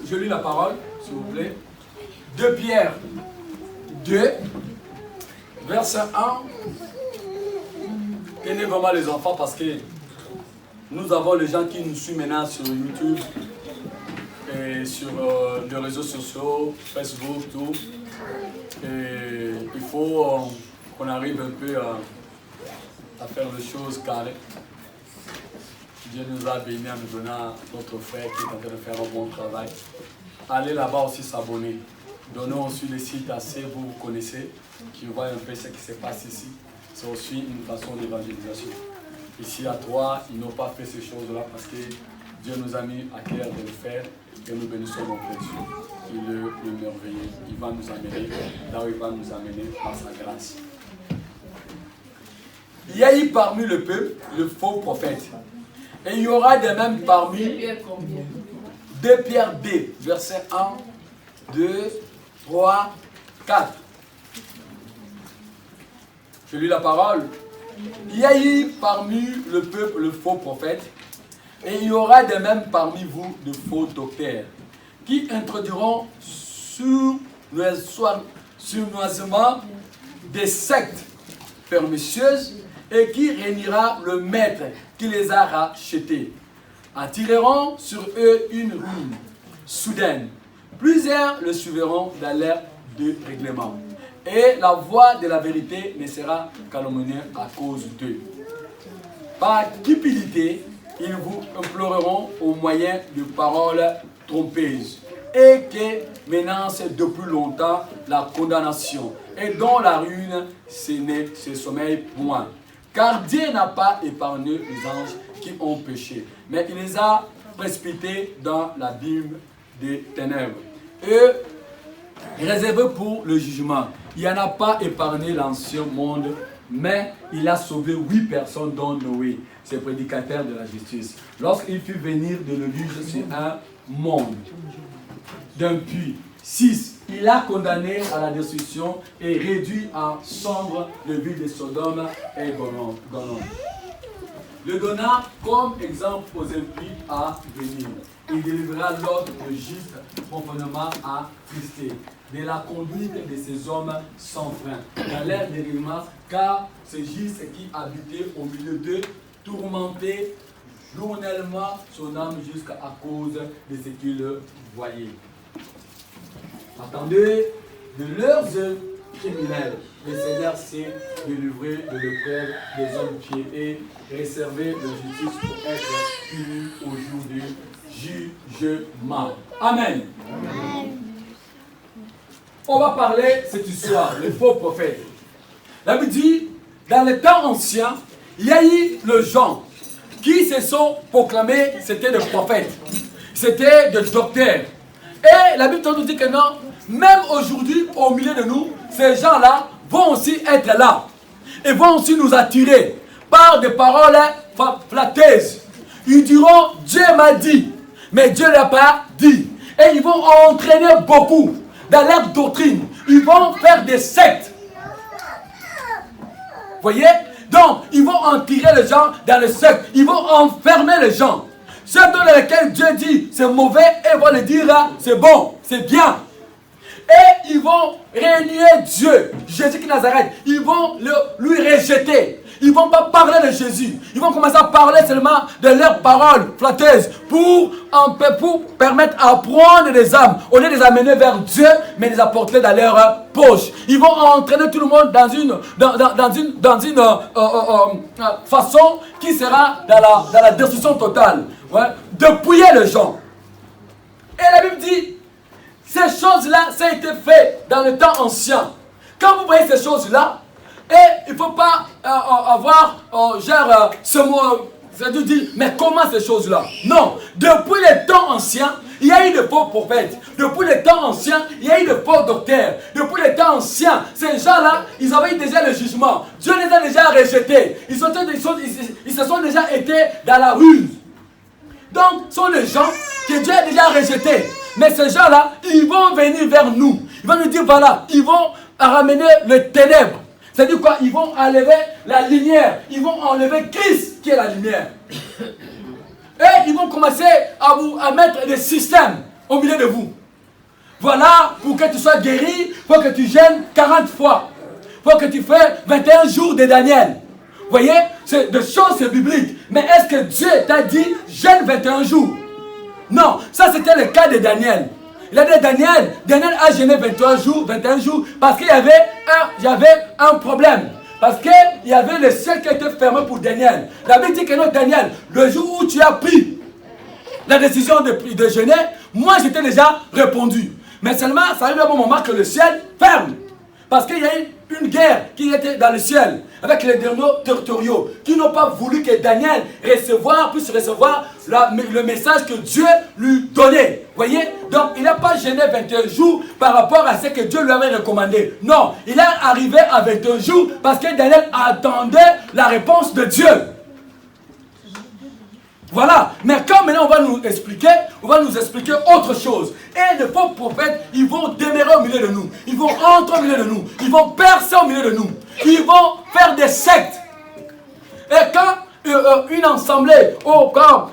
je lis la parole, s'il vous plaît. 2 Pierre 2, verset 1. Tenez vraiment les enfants parce que nous avons les gens qui nous suivent maintenant sur YouTube et sur les réseaux sociaux, Facebook, tout. Et il faut qu'on arrive un peu à faire les choses carrées. Dieu nous a bénis en nous donnant notre frère qui est en train de faire un bon travail. Allez là-bas aussi s'abonner. Donnons aussi le site AC, vous connaissez, qui voit un peu ce qui se passe ici. C'est aussi une façon d'évangélisation. Ici à toi, ils n'ont pas fait ces choses-là parce que Dieu nous a mis à cœur de le faire et nous bénissons mon Père. Il est merveilleux. Il va nous amener là où il va nous amener par sa grâce. Il y a eu parmi le peuple le faux prophète. Et il y aura de même parmi 2 Pierre 2, verset 1, 2, 3, 4. Je lis la parole. Il y a eu parmi le peuple le faux prophète, et il y aura de même parmi vous de faux docteurs, qui introduiront sournoisement des sectes pernicieuses, et qui réunira le maître qui les a rachetés, attireront sur eux une ruine soudaine. Plusieurs le suivront dans l'air de règlement. Et la voix de la vérité ne sera calomniée à cause d'eux. Par cupidité, ils vous imploreront au moyen de paroles trompeuses et qui menacent depuis longtemps la condamnation et dont la ruine se sommeille point. Car Dieu n'a pas épargné les anges qui ont péché, mais il les a précipités dans l'abîme des ténèbres. Et réservé pour le jugement. Il n'en a pas épargné l'ancien monde, mais il a sauvé 8 personnes, dont Noé, ce prédicateur de la justice. Lorsqu'il fut venir de le juge sur un monde d'un puits. 6. Il a condamné à la destruction et réduit en cendres le ville de Sodome et Gomorrhe. Le donna comme exemple aux impies à venir. Il délivra l'ordre de juste profondément attristé de la conduite de ces hommes sans frein, dans l'air des rimas, car c'est juste qui habitait au milieu d'eux, tourmentait journellement son âme jusqu'à cause de ce qu'il voyait. Attendez de leurs œuvres criminelles. Le Seigneur s'est délivré de l'épreuve des hommes pieux et réservé de justice pour être puni au jour du jugement. Amen. Amen. On va parler cette histoire, le faux prophète. La Bible dit, dans les temps anciens, il y a eu les gens qui se sont proclamés, c'était des prophètes, c'était des docteurs. Et la Bible nous dit que non, même aujourd'hui, au milieu de nous, ces gens-là vont aussi être là. Et vont aussi nous attirer par des paroles flatteuses. Ils diront, Dieu m'a dit, mais Dieu ne l'a pas dit. Et ils vont entraîner beaucoup dans leur doctrine. Ils vont faire des sectes. Vous voyez? Donc, ils vont en tirer les gens dans les sectes. Ils vont enfermer les gens. Ceux dans lesquels Dieu dit c'est mauvais, et vont le dire c'est bon, c'est bien. Et ils vont régner Dieu, Jésus qui Nazareth. Ils vont lui rejeter. Ils ne vont pas parler de Jésus. Ils vont commencer à parler seulement de leurs paroles flatteuses pour permettre à prendre des âmes. Au lieu de les amener vers Dieu, mais les apporter dans leur poche. Ils vont entraîner tout le monde dans une façon qui sera dans la destruction totale. Ouais, dépouiller les gens. Et la Bible dit, ces choses-là, ça a été fait dans le temps ancien. Quand vous voyez ces choses-là, et il ne faut pas avoir ce mot, c'est-à-dire dire, mais comment ces choses-là? Non, depuis les temps anciens, il y a eu de faux prophètes. Depuis les temps anciens, il y a eu de faux docteurs. Depuis les temps anciens, ces gens-là, ils avaient déjà le jugement. Dieu les a déjà rejetés. Ils se sont déjà été dans la ruse. Donc, ce sont les gens que Dieu a déjà rejetés. Mais ces gens-là, ils vont venir vers nous. Ils vont nous dire, voilà, ils vont ramener les ténèbres. C'est-à-dire quoi? Ils vont enlever la lumière. Ils vont enlever Christ qui est la lumière. Et ils vont commencer à mettre des systèmes au milieu de vous. Voilà, pour que tu sois guéri, il faut que tu jeûnes 40 fois. Il faut que tu fasses 21 jours de Daniel. Vous voyez, c'est des choses bibliques. Mais est-ce que Dieu t'a dit, jeûne 21 jours? Non, ça c'était le cas de Daniel. Il a dit Daniel a jeûné 21 jours, parce qu'il y avait un problème. Parce qu'il y avait le ciel qui était fermé pour Daniel. La Bible dit que non, Daniel, le jour où tu as pris la décision de jeûner, moi j'étais déjà répondu. Mais seulement, ça arrive à un moment que le ciel ferme. Parce qu'il y a eu une guerre qui était dans le ciel avec les derniers territoriaux qui n'ont pas voulu que Daniel puisse recevoir le message que Dieu lui donnait. Voyez? Donc il n'a pas jeûné 21 jours par rapport à ce que Dieu lui avait recommandé. Non, il est arrivé à 21 jours parce que Daniel attendait la réponse de Dieu. Voilà, mais quand maintenant on va nous expliquer autre chose. Et les faux prophètes, ils vont demeurer au milieu de nous. Ils vont rentrer au milieu de nous. Ils vont percer au milieu de nous. Ils vont faire des sectes. Et quand une assemblée, quand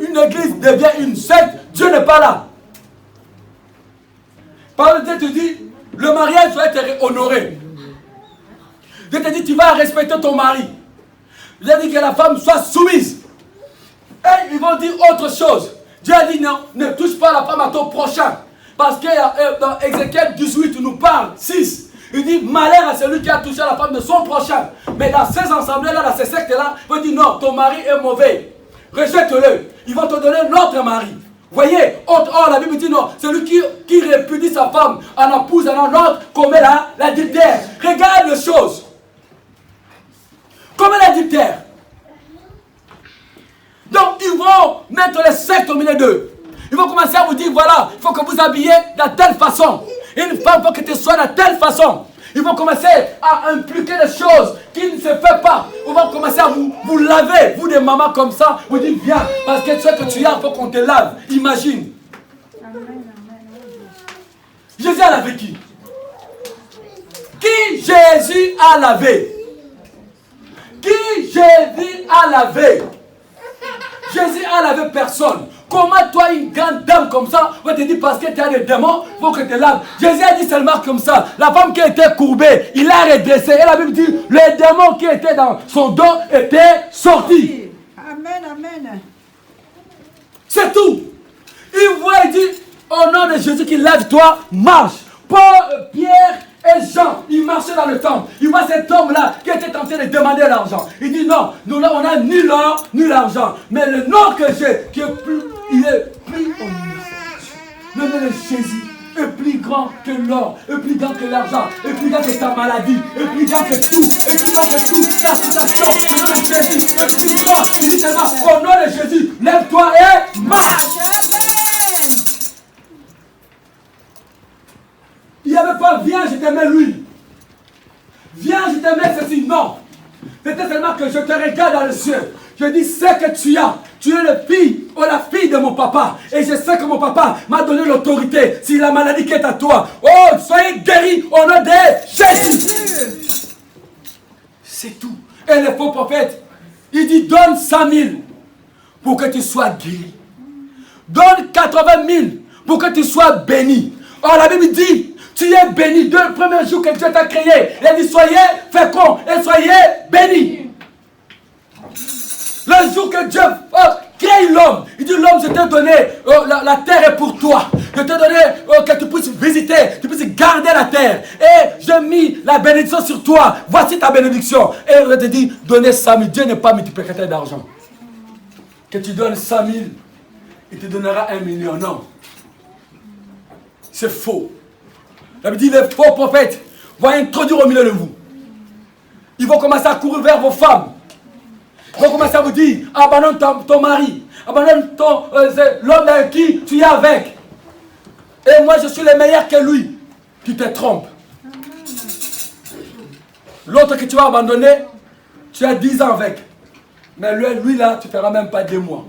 une église devient une secte, Dieu n'est pas là. Par exemple, Dieu te dit, le mariage doit être honoré. Dieu te dit, tu vas respecter ton mari. Dieu a dit que la femme soit soumise. Et ils vont dire autre chose. Dieu a dit non, ne touche pas la femme à ton prochain. Parce que dans Ézéchiel 18, il nous parle, 6. Il dit malheur à celui qui a touché la femme de son prochain. Mais dans ces assemblées-là, dans ces sectes-là, il va dire non, ton mari est mauvais. Rejette-le. Ils vont te donner notre mari. Vous voyez, or la Bible dit non, celui qui répudie sa femme en épouse un autre commet l'adultère. Regarde les choses. Comme l'adultère. Donc ils vont mettre les sectes au milieu d'eux. Ils vont commencer à vous dire voilà, il faut que vous habillez de telle façon. Une femme, il faut que tu sois de telle façon. Ils vont commencer à impliquer des choses qui ne se font pas. Ils vont commencer à vous laver. Vous des mamans comme ça, vous dites viens, parce que ce que tu as, il faut qu'on te lave. Imagine. Jésus a lavé qui? Qui Jésus a lavé? Qui Jésus a lavé? Jésus a lavé personne. Comment toi, une grande dame comme ça, on te dit parce que tu as des démons, il faut que tu te laves. Jésus a dit seulement comme ça. La femme qui était courbée, il l'a redressée. Et la Bible dit, les démons qui étaient dans son dos étaient sortis. Amen, amen. C'est tout. Il voit, il dit, au nom de Jésus qui lève-toi, marche. Paul, Pierre et Jean, ils marchaient dans le temple. Il voit cet homme-là qui était en train de demander l'argent. Il dit non, nous là, on n'a ni l'or ni l'argent. Mais le nom que j'ai, qui est plus, il est plus le nom de Jésus est plus grand que l'or, est plus grand que l'argent, est plus grand que ta maladie, est plus grand que tout, est plus grand que tout. La situation, le nom de Jésus est plus grand. Il dit seulement, au nom de Jésus, lève-toi et marche. Il n'y avait pas, viens, je te mets l'huile. Viens, je te mets ceci. Non. C'était seulement que je te regarde dans le ciel. Je dis, ce que tu as. Tu es le fils ou la fille de mon papa. Et je sais que mon papa m'a donné l'autorité. Si la maladie qui est à toi, oh, soyez guéris au nom de Jésus. C'est tout. Et le faux prophète, il dit, donne 100 000 pour que tu sois guéri. Donne 80 000 pour que tu sois béni. Or, la Bible dit, tu es béni dès le premier jour que Dieu t'a créé. Il a dit, soyez féconds et soyez bénis. Le jour que Dieu crée l'homme, il dit, l'homme, je t'ai donné, la terre est pour toi. Je t'ai donné que tu puisses visiter, tu puisses garder la terre. Et j'ai mis la bénédiction sur toi. Voici ta bénédiction. Et il te dit, donnez 100 000. Dieu n'est pas multiplicateur d'argent. Que tu donnes 100 000, il te donnera 1 million. Non. C'est faux. La Bible dit, les faux prophètes vont introduire au milieu de vous. Ils vont commencer à courir vers vos femmes. Ils vont commencer à vous dire, abandonne ton mari. Abandonne l'homme avec qui tu es avec. Et moi, je suis le meilleur que lui. Tu te trompes. L'autre que tu vas abandonner, tu as 10 ans avec. Mais lui là, tu ne feras même pas 2 mois.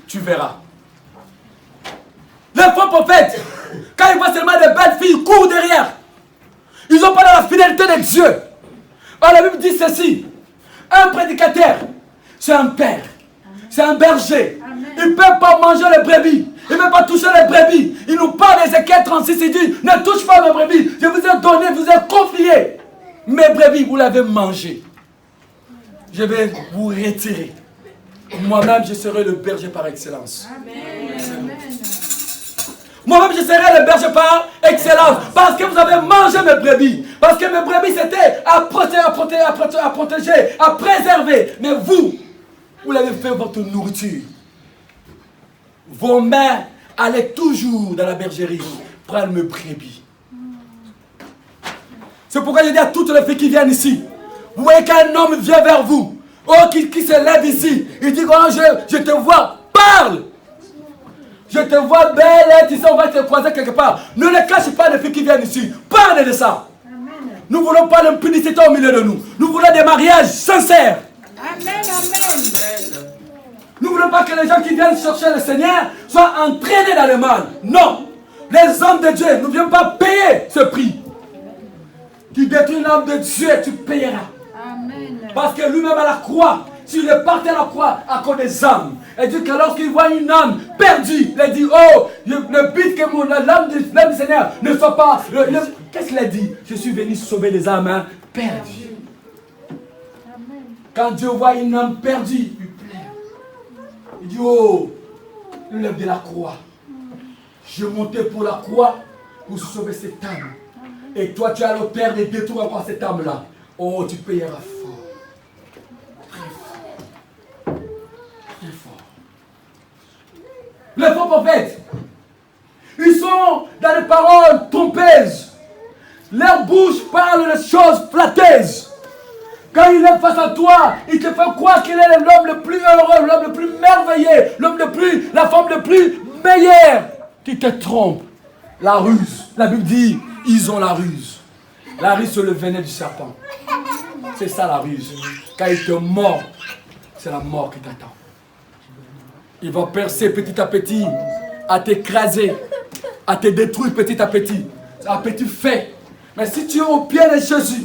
Tu verras. Les faux prophètes, quand ils voient seulement des belles filles, ils courent derrière. Ils n'ont pas la fidélité de Dieu. Alors la Bible dit ceci. Un prédicateur, c'est un père. C'est un berger. Ils ne peuvent pas manger les brebis. Ils ne peuvent pas toucher les brebis. Il nous parle d'Ézéchiel 36, il dit, ne touche pas mes brebis. Je vous ai donné, je vous ai confié. Mes brebis, vous l'avez mangé. Je vais vous retirer. Moi-même, je serai le berger par excellence. Amen. Moi-même, je serai le berger par excellence. Parce que vous avez mangé mes brebis. Parce que mes brebis, c'était à protéger, à préserver. Mais vous l'avez fait votre nourriture. Vos mains allaient toujours dans la bergerie prendre mes brebis. C'est pourquoi je dis à toutes les filles qui viennent ici. Vous voyez qu'un homme vient vers vous. Oh, qui se lève ici. Il dit, oh, je te vois, parle. Je te vois belle, tu sais, on va te croiser quelque part. Ne les cache pas les filles qui viennent ici. Parle de ça. Amen. Nous ne voulons pas d'impudicité au milieu de nous. Nous voulons des mariages sincères. Amen, amen. Nous ne voulons pas que les gens qui viennent chercher le Seigneur soient entraînés dans le mal. Non. Les hommes de Dieu ne viennent pas payer ce prix. Tu détruis l'homme de Dieu, tu payeras. Amen. Parce que lui-même à la croix, s'il est parti à la croix à cause des âmes, il dit que lorsqu'il voit une âme perdue, il dit, oh, le but que l'âme du Seigneur ne soit pas... Qu'est-ce qu'il a dit? Je suis venu sauver les âmes perdues. Amen. Quand Dieu voit une âme perdue, il pleure. Il dit, oh, lève de la croix. Je montais pour la croix pour sauver cette âme. Et toi, tu as le père de détruire encore cette âme-là. Oh, tu payeras fort. Très fort. Très fort. Les faux prophètes, ils sont dans des paroles trompeuses. Leur bouche parle de choses flatteuses. Quand il est face à toi, il te fait croire qu'il est l'homme le plus heureux, l'homme le plus merveilleux, la femme le plus meilleure. Tu te trompes. La ruse. La Bible dit, ils ont la ruse. La ruse, c'est le venin du serpent. C'est ça la ruse. Quand il te mord, c'est la mort qui t'attend. Il va percer petit à petit, à t'écraser, à te détruire petit à petit. C'est un petit fait. Mais si tu es au pied de Jésus,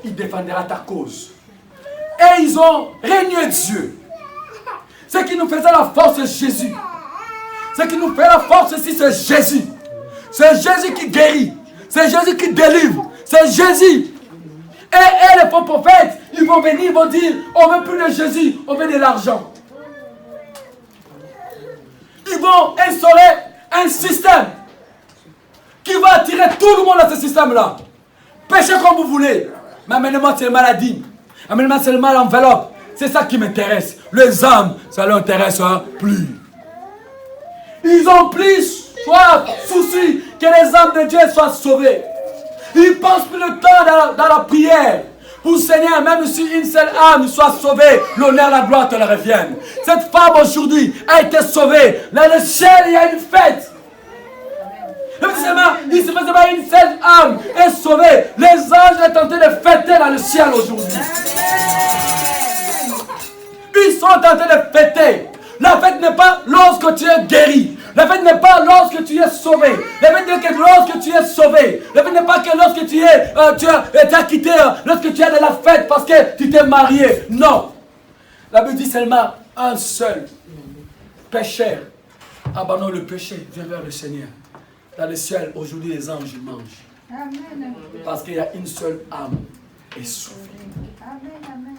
il défendra ta cause. Et ils ont régné Dieu. Ce qui nous faisait la force, c'est Jésus. Ce qui nous fait la force ici, c'est Jésus. C'est Jésus qui guérit. C'est Jésus qui délivre. C'est Jésus. Et les faux prophètes, ils vont venir, ils vont dire, on ne veut plus de Jésus, on veut de l'argent. Ils vont instaurer un système qui va attirer tout le monde à ce système-là. Péchez comme vous voulez. Mais amenez-moi, c'est le maladie. Amenez-moi, c'est le mal enveloppe. C'est ça qui m'intéresse. Les âmes, ça ne leur intéresse plus. Ils ont plus souci que les âmes de Dieu soient sauvées. Ils passent plus de temps dans la prière. Pour le Seigneur, même si une seule âme soit sauvée, l'honneur, la gloire te le reviennent. Cette femme aujourd'hui a été sauvée. Dans le ciel, il y a une fête. Il se faisait pas une seule âme est sauvée. Les anges sont tentés de fêter dans le ciel aujourd'hui. Ils sont tentés de fêter. La fête n'est pas lorsque tu es guéri. La fête n'est pas lorsque tu es sauvé. La fête n'est que lorsque tu es sauvé. La fête n'est pas que lorsque tu as quitté, lorsque tu es de la fête parce que tu t'es marié. Non. La Bible dit seulement un seul pécheur abandonne le péché, vient vers le Seigneur. Dans le ciel, aujourd'hui, les anges mangent. Amen. Parce qu'il y a une seule âme et sauvée. Amen, amen.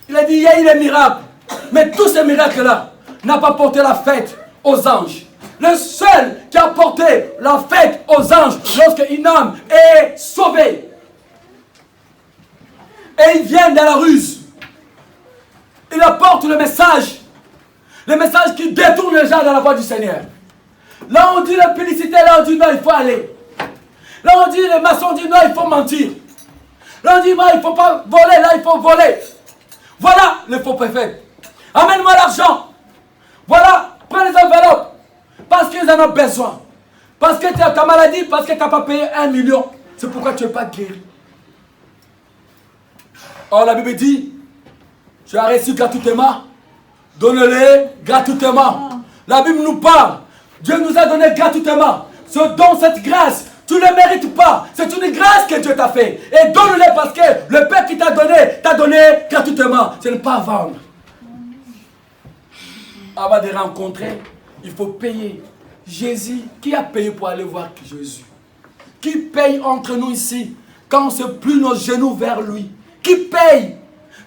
Il a dit, il y a eu des miracles. Mais tous ces miracles-là n'ont pas porté la fête aux anges. Le seul qui a porté la fête aux anges lorsque une âme est sauvée. Et il vient dans la ruse. Il apporte le message qui détourne les gens dans la voie du Seigneur. Là on dit la publicité, là on dit non, il faut aller. Là on dit les maçons disent non, il faut mentir. Là on dit non, il ne faut pas voler, là il faut voler. Voilà les faux prophètes. Amène-moi l'argent. Voilà, prends les enveloppes. Parce qu'ils en ont besoin. Parce que tu as ta maladie, parce que tu n'as pas payé 1 million. C'est pourquoi tu n'es pas guéri. Or la Bible dit, tu as reçu gratuitement, donne-le gratuitement. La Bible nous parle. Dieu nous a donné gratuitement. Ce don, cette grâce, tu ne le mérites pas. C'est une grâce que Dieu t'a fait. Et donne-le parce que le Père qui t'a donné gratuitement. Ce n'est pas à vendre. avant de rencontrer, il faut payer. Jésus, qui a payé pour aller voir Jésus? Qui paye entre nous ici quand on se plie nos genoux vers lui? Qui paye?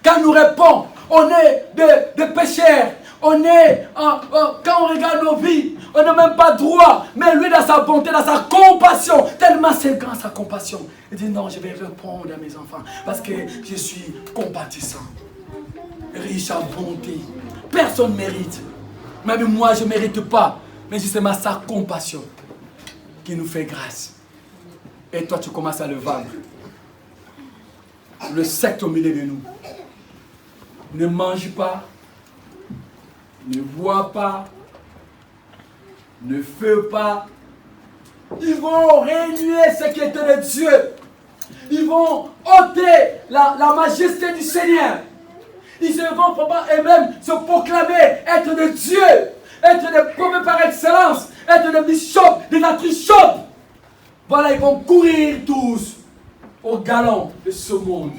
Quand il nous répond, on est des pécheurs. On est, quand on regarde nos vies, on n'a même pas droit. Mais lui, dans sa bonté, dans sa compassion, tellement c'est grand sa compassion. Il dit non, je vais répondre à mes enfants parce que je suis compatissant, riche en bonté. Personne ne mérite. Même moi, je ne mérite pas. Mais justement, sa compassion qui nous fait grâce. Et toi, tu commences à le vendre. Le secte au milieu de nous. Ne mange pas. Ne bois pas. Ne feu pas. Ils vont régner ce qui était de Dieu. Ils vont ôter la majesté du Seigneur. Ils se vont eux-mêmes se proclamer être de Dieu. Être des prophètes par excellence. Être des bishops, des archbishops. Voilà, ils vont courir tous au galon de ce monde.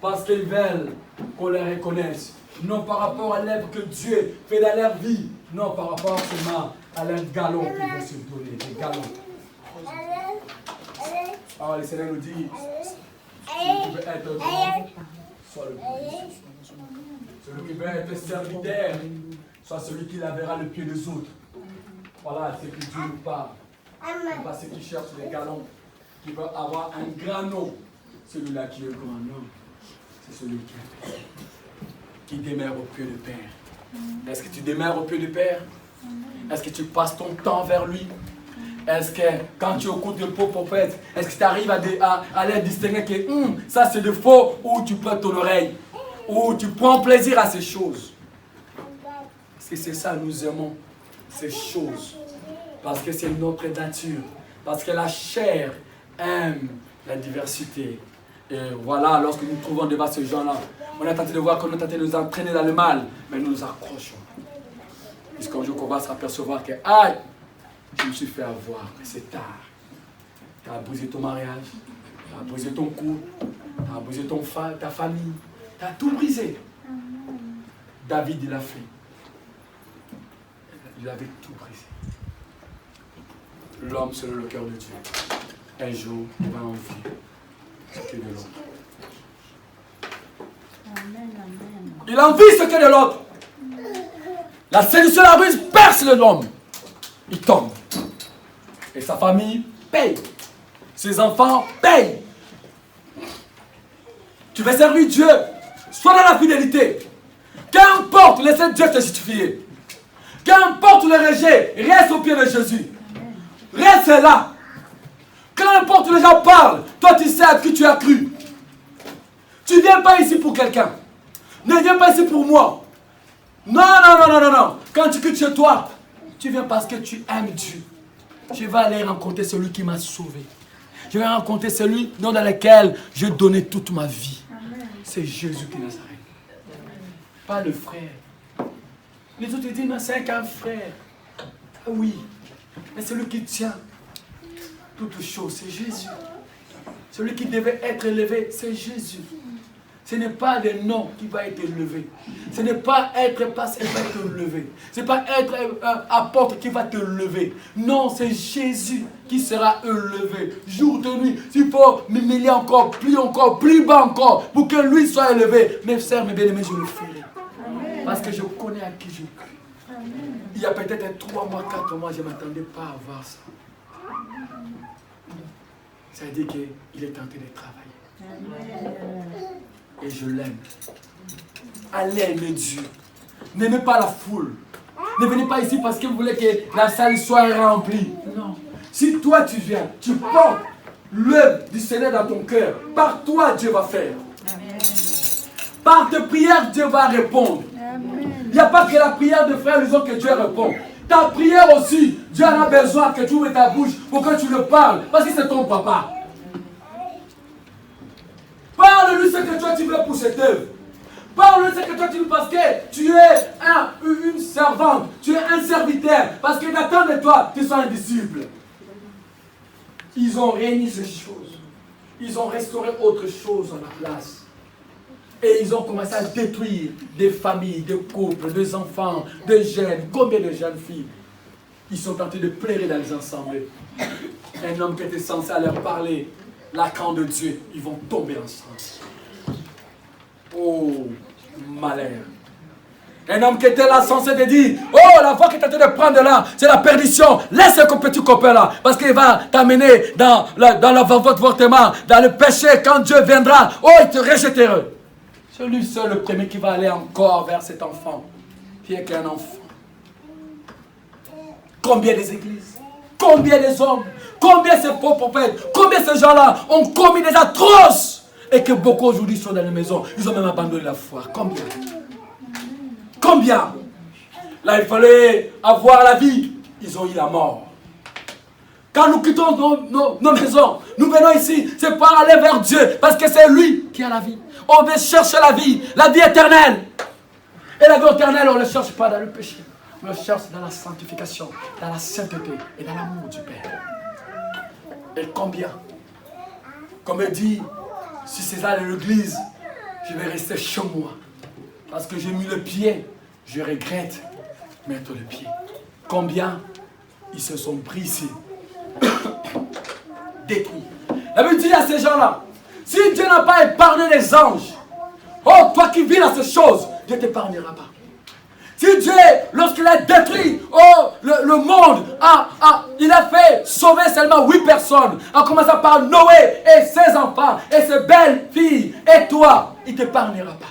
Parce qu'ils veulent qu'on les reconnaisse. Non par rapport à l'œuvre que Dieu fait dans leur vie. Non par rapport seulement à leur galon qu'ils vont se donner. Des galons. Alors le Seigneur nous dit, celui qui veut être grand, soit le plus. Celui qui veut être serviteur, soit celui qui lavera le pied des autres. Voilà ce que Dieu nous parle. Pas ceux qui cherchent les galons, qui veulent avoir un grand nom. Celui-là qui est grand nom, c'est celui qui demeure au pied du Père. Est-ce que tu demeures au pied du Père? Est-ce que tu passes ton temps vers lui? Est-ce que quand tu écoutes le pauvre prophète, est-ce que tu arrives à les distinguer que ça c'est de faux, ou tu prends ton oreille, ou tu prends plaisir à ces choses? Parce que c'est ça, nous aimons ces choses. Parce que c'est notre nature. Parce que la chair aime la diversité. Et voilà, lorsque nous trouvons devant ces gens-là, on est tenté de voir qu'on est tenté de nous entraîner dans le mal, mais nous nous accrochons. Puisqu'un jour qu'on va s'apercevoir que, aïe, je me suis fait avoir, mais c'est tard. Tu as brisé ton mariage, tu as brisé ton couple, tu as brisé ta famille, tu as tout brisé. David, il a fait. Il avait tout brisé. L'homme selon le cœur de Dieu. Un jour, il va envier ce qui est de l'autre. Il envie ce qui est de l'autre. La séduction de la brise perce l'homme. Il tombe. Et sa famille paye. Ses enfants payent. Tu veux servir Dieu. Sois dans la fidélité. Qu'importe, laissez Dieu te justifier. Qu'importe le rejet, reste au pied de Jésus. Reste là. Qu'importe les gens parlent, toi tu sais à qui tu as cru. Tu ne viens pas ici pour quelqu'un. Ne viens pas ici pour moi. Non. Quand tu quittes chez toi, tu viens parce que tu aimes Dieu. Je vais aller rencontrer celui qui m'a sauvé. Je vais rencontrer celui dans lequel je donnais toute ma vie. C'est Jésus qui Nazareth. Pas le frère. Les autres disent, non, c'est qu'un frère. Oui, mais celui qui tient toutes choses, c'est Jésus. Celui qui devait être élevé, c'est Jésus. Ce n'est pas le nom qui va être élevé. Ce n'est pas être pasteur qui va être élevé. Ce n'est pas être apôtre qui va te lever. Non, c'est Jésus qui sera élevé. Jour de nuit, s'il faut m'humilier encore, plus bas encore, pour que lui soit élevé. Mes frères, mes bien-aimés, je le ferai. Parce que je connais à qui je crie. Il y a peut-être 3 mois, 4 mois, je ne m'attendais pas à voir ça. Ça veut dire qu'il est tenté de travailler. Et je l'aime. Allez aimer Dieu. N'aimez pas la foule. Ne venez pas ici parce que vous voulez que la salle soit remplie. Non. Si toi tu viens, tu portes l'œuvre du Seigneur dans ton cœur. Par toi, Dieu va faire. Amen. Par tes prières, Dieu va répondre. Il n'y a pas que la prière de frère les autres que Dieu répond. Ta prière aussi, Dieu en a besoin que tu ouvres ta bouche pour que tu le parles. Parce que c'est ton papa. Parle-lui ce que toi tu veux pour cette œuvre. Parle-lui ce que toi tu veux parce que tu es une servante. Tu es un serviteur. Parce qu'il attend de toi, tu sois un disciple. Ils ont réuni ces choses. Ils ont restauré autre chose à la place. Et ils ont commencé à détruire des familles, des couples, des enfants, des jeunes. Combien de jeunes filles ils sont tentés de pleurer dans les assemblées. Un homme qui était censé leur parler l'accent de Dieu, ils vont tomber ensemble. Oh, malheur. Un homme qui était là censé te dire, oh, la voie qui est en train de prendre là, c'est la perdition. Laisse ce petit copain là, parce qu'il va t'amener dans votre vortement, dans le péché. Quand Dieu viendra, oh, il te rejettera. C'est lui seul le premier qui va aller encore vers cet enfant, qui est qu'un enfant. Combien des églises, combien des hommes, combien ces faux prophètes, combien ces gens-là ont commis des atroces, et que beaucoup aujourd'hui sont dans les maisons, ils ont même abandonné la foi. Combien? Combien? Là, il fallait avoir la vie. Ils ont eu la mort. Quand nous quittons nos maisons, nous venons ici, c'est pour aller vers Dieu, parce que c'est lui qui a la vie. On veut chercher la vie éternelle. Et la vie éternelle, on ne le cherche pas dans le péché. On le cherche dans la sanctification, dans la sainteté et dans l'amour du Père. Et combien? Comme il dit, si c'est ça l'église, je vais rester chez moi. Parce que j'ai mis le pied, je regrette mettre le pied. Combien ils se sont pris ici, détruits. La Bible dit à ces gens-là, si Dieu n'a pas épargné les anges, oh, toi qui vis dans ces choses, Dieu ne t'épargnera pas. Si Dieu, lorsqu'il a détruit le monde, il a fait sauver seulement 8 personnes, en commençant par Noé et ses enfants et ses belles filles, et toi, il ne t'épargnera pas.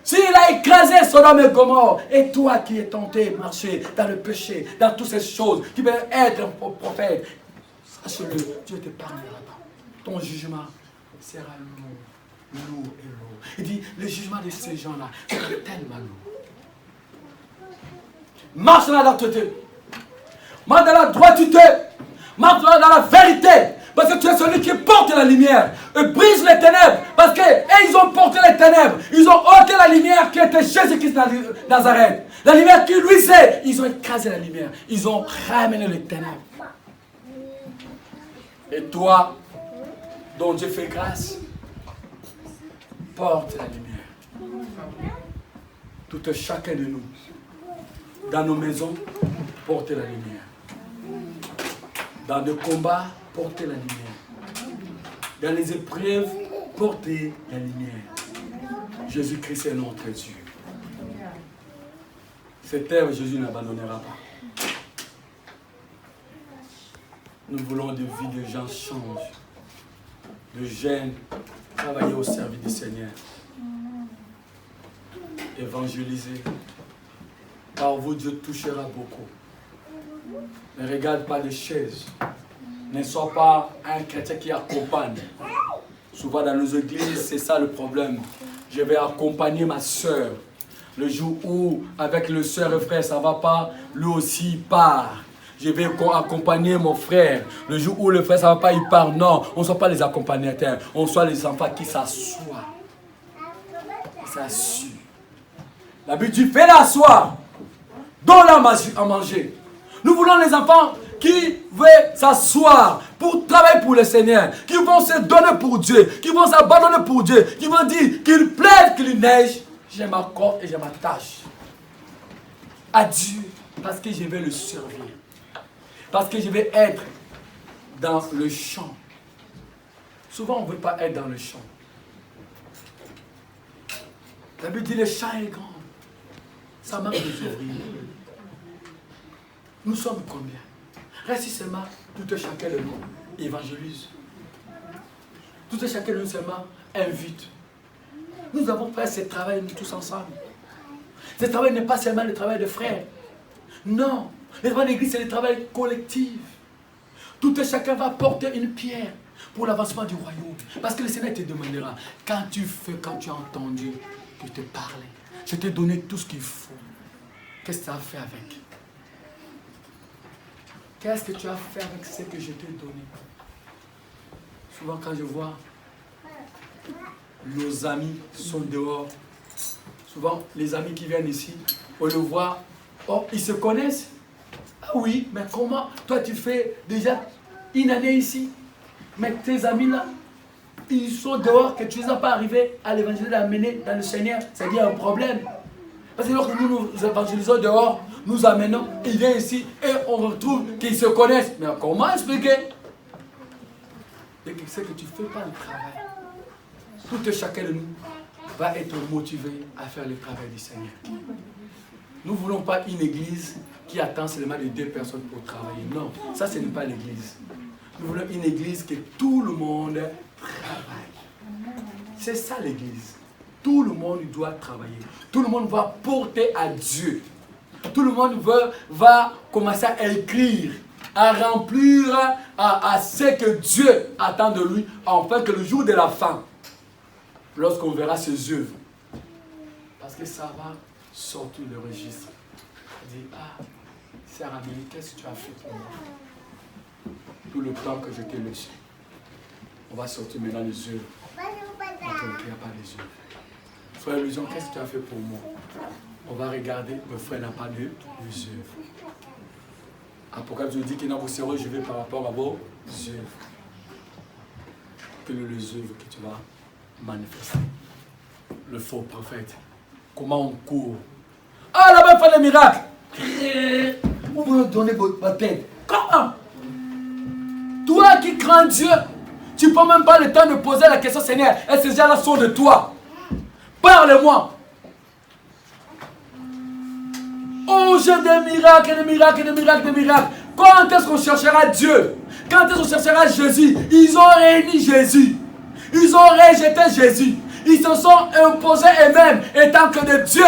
S'il a écrasé Sodome et Gomorrhe, et toi qui es tenté de marcher dans le péché, dans toutes ces choses, qui veulent être un prophète, sache-le, Dieu ne t'épargnera pas. Ton jugement sera lourd et lourd. Il dit, le jugement de ces gens-là sera tellement lourd. Marche dans la droiture, marche dans la droiture, marche dans la vérité. Parce que tu es celui qui porte la lumière et brise les ténèbres. Parce qu'ils ont porté les ténèbres. Ils ont ôté la lumière qui était Jésus-Christ de Nazareth. La lumière qui luisait. Ils ont écrasé la lumière. Ils ont ramené les ténèbres. Et toi, dont Dieu fait grâce, porte la lumière. Tout un chacun de nous, dans nos maisons, portez la lumière. Dans nos combats, portez la lumière. Dans les épreuves, portez la lumière. Jésus-Christ est notre Dieu. Cette terre, Jésus n'abandonnera pas. Nous voulons des vies de gens changent, de jeunes travailler au service du Seigneur, évangéliser. Par vous, Dieu touchera beaucoup. Ne regarde pas les chaises. Ne sois pas un chrétien qui accompagne. Souvent dans nos églises, c'est ça le problème. Je vais accompagner ma soeur. Le jour où, avec le soeur et frère, ça ne va pas, lui aussi part. Je vais accompagner mon frère. Le jour où le frère, ça ne va pas, il part. Non, on ne soit pas les accompagnateurs. On soit les enfants qui s'assoient. Ils s'assuent. La Bible dit, fais-la asseoir. Donne-la à manger. Nous voulons les enfants qui veulent s'asseoir pour travailler pour le Seigneur, qui vont se donner pour Dieu, qui vont s'abandonner pour Dieu, qui vont dire qu'il pleuve, qu'il neige, je m'accorde et je m'attache à Dieu parce que je vais le servir, parce que je vais être dans le champ. Souvent on ne veut pas être dans le champ. La Bible dit le champ est grand, ça manque des ouvriers. Nous sommes combien? Reste seulement tout et chacun de nous évangélise. Tout et chacun de nous seulement invite. Nous avons fait ce travail nous tous ensemble. Ce travail n'est pas seulement le travail de frères. Non. Le travail de l'église, c'est le travail collectif. Tout et chacun va porter une pierre pour l'avancement du royaume. Parce que le Seigneur te demandera, quand tu as entendu que je te parlais, je t'ai donné tout ce qu'il faut. Qu'est-ce que tu as fait avec? Qu'est-ce que tu as fait avec ce que je t'ai donné? Souvent quand je vois nos amis sont dehors, souvent les amis qui viennent ici, on le voit, oh, ils se connaissent. Ah oui, mais comment? Toi tu fais déjà une année ici, mais tes amis là, ils sont dehors, que tu ne les as pas arrivés à l'évangile d'amener dans le Seigneur, c'est-à-dire un problème. Parce que lorsque nous nous évangélisons dehors, nous amenons, ils viennent ici et on retrouve qu'ils se connaissent. Mais comment expliquer? Et c'est que tu ne fais pas le travail. Tout et chacun de nous va être motivé à faire le travail du Seigneur. Nous ne voulons pas une église qui attend seulement les 2 personnes pour travailler. Non, ça ce n'est pas l'église. Nous voulons une église que tout le monde travaille. C'est ça l'église. Tout le monde doit travailler. Tout le monde va porter à Dieu. Tout le monde va commencer à écrire, à remplir à ce que Dieu attend de lui, afin que le jour de la fin, lorsqu'on verra ses œuvres, parce que ça va sortir le registre. On dit, ah, Sœur Amélie, qu'est-ce que tu as fait pour moi? Tout le temps que je t'ai laissé. On va sortir maintenant les œuvres. Donc, il n'y a pas les œuvres. Frère Lusion, qu'est-ce que tu as fait pour moi? On va regarder, mon frère n'a pas de les œuvres. Apocalypse dit qu'il n'a pas serez jugé par rapport à vos œuvres. Quelles sont les œuvres que tu vas manifester? Le faux prophète. Comment on court? Ah, là-bas, il fait le miracle. Vous voulez donner votre tête. Comment? Toi qui crains Dieu, tu ne prends même pas le temps de poser la question, Seigneur, est-ce que ces gens-là sont de toi? Parle-moi. Oh, j'ai des miracles, des miracles, des miracles, des miracles. Quand est-ce qu'on cherchera Dieu? Quand est-ce qu'on cherchera Jésus? Ils ont réuni Jésus. Ils ont rejeté Jésus. Ils se sont imposés eux-mêmes étant que de Dieu.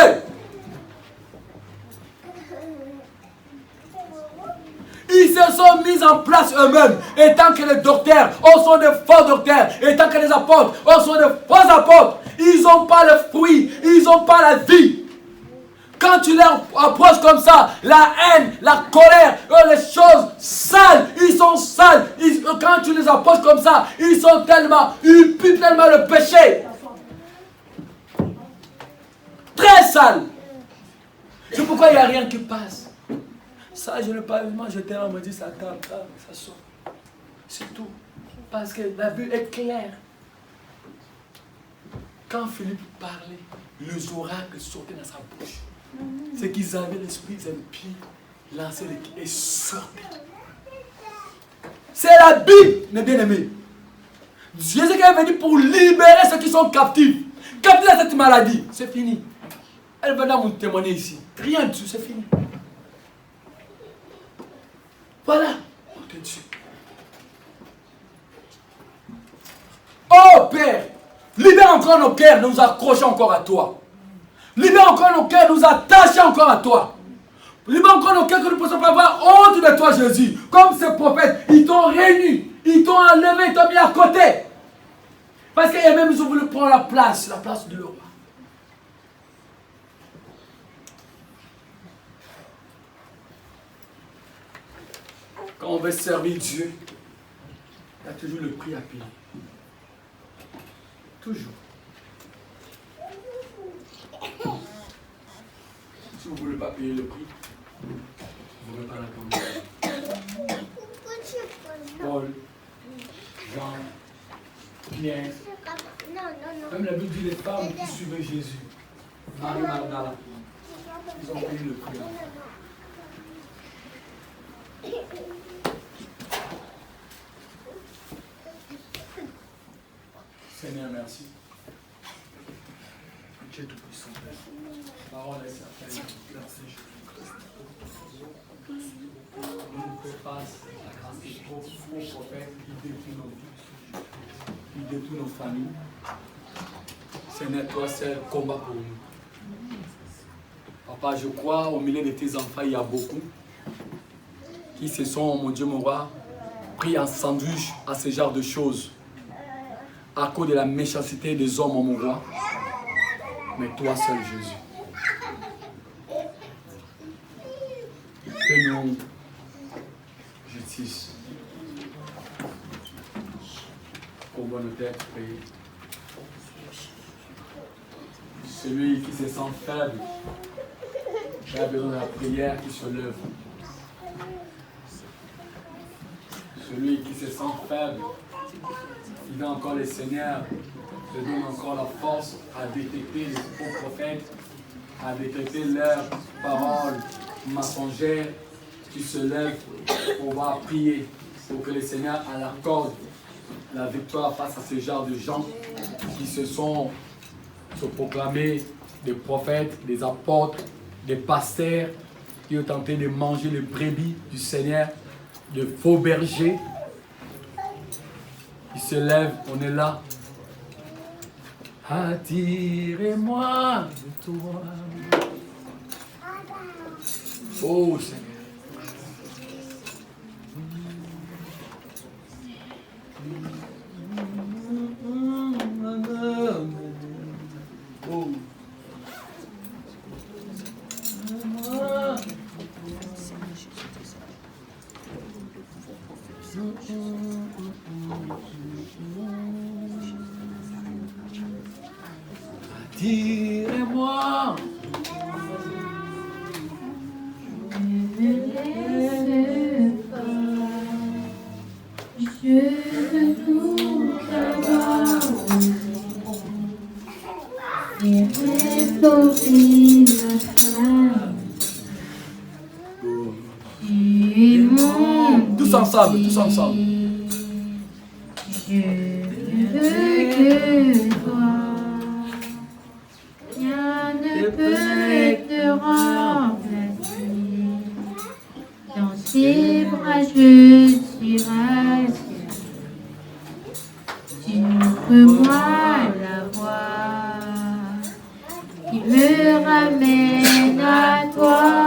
Ils se sont mis en place eux-mêmes étant que les docteurs, on sont des faux docteurs. Étant que les apôtres, on sont des faux apôtres. Ils n'ont pas le fruit, ils n'ont pas la vie. Quand tu les approches comme ça, la haine, la colère, les choses sales, ils sont sales. Quand tu les approches comme ça, ils puent tellement le péché. Très sale. C'est pourquoi il n'y a rien qui passe. Ça, je n'ai pas vu. Moi, j'étais là, on me dit, ça tape, ça sort. C'est tout. Parce que la vue est claire. Quand Philippe parlait, les oracles sortaient dans sa bouche. C'est qu'ils avaient l'esprit impie, lancé et sortaient. C'est la Bible, mes bien-aimés. Jésus est venu pour libérer ceux qui sont captifs. Captifs à cette maladie. C'est fini. Elle va nous témoigner ici. Rien dessus, c'est fini. Voilà. Oh Père, libère encore nos cœurs, nous accrochons encore à toi. Libère encore nos cœurs, nous attacher encore à toi. Libère encore nos cœurs que nous ne pouvons pas avoir honte de toi, Jésus. Comme ces prophètes, ils t'ont réunis, ils t'ont enlevé, ils t'ont mis à côté. Parce qu'eux-mêmes, ils ont voulu prendre la place de roi. Quand on veut servir Dieu, il y a toujours le prix à payer. Toujours. Si vous ne voulez pas payer le prix, vous ne pouvez pas l'attendre. Paul, Jean, Pierre, même la Bible dit les femmes qui suivaient Jésus, Marie Magdala, ils ont payé le prix. Seigneur, merci. Dieu Tout-Puissant, Père. Parole est certaine. Merci, Jésus-Christ. Nous ne pouvons pas la grâce des faux prophètes qui détruisent nos vies, qui détruisent nos familles. Seigneur, toi seul combat pour nous. Papa, je crois au milieu de tes enfants, il y a beaucoup qui se sont, mon Dieu, mon roi, pris en sandwich à ce genre de choses à cause de la méchanceté des hommes, mon roi. Mais toi seul, Jésus. Fais-nous justice. Au bon tête, prier. Celui qui se sent faible, qui a besoin de la prière qui se lève. Celui qui se sent faible, Il donne encore le Seigneur, te donne encore la force à détecter les faux prophètes, à détecter leurs paroles mensongères qui se lèvent. On va prier pour que le Seigneur accorde la victoire face à ce genre de gens qui se proclamés des prophètes, des apôtres, des pasteurs qui ont tenté de manger les brebis du Seigneur, de faux bergers. Ils se lèvent, on est là. Attirez-moi de toi. Oh Seigneur. Oh. Attirez-moi. Je veux tout savoir et restaurer la flamme. Tu es mon Tous ensemble, tous ensemble. Je veux que toi, rien ne peut te remplacer. Dans tes bras je suis rassurée. Tu ouvres-moi la voie qui me ramène à toi.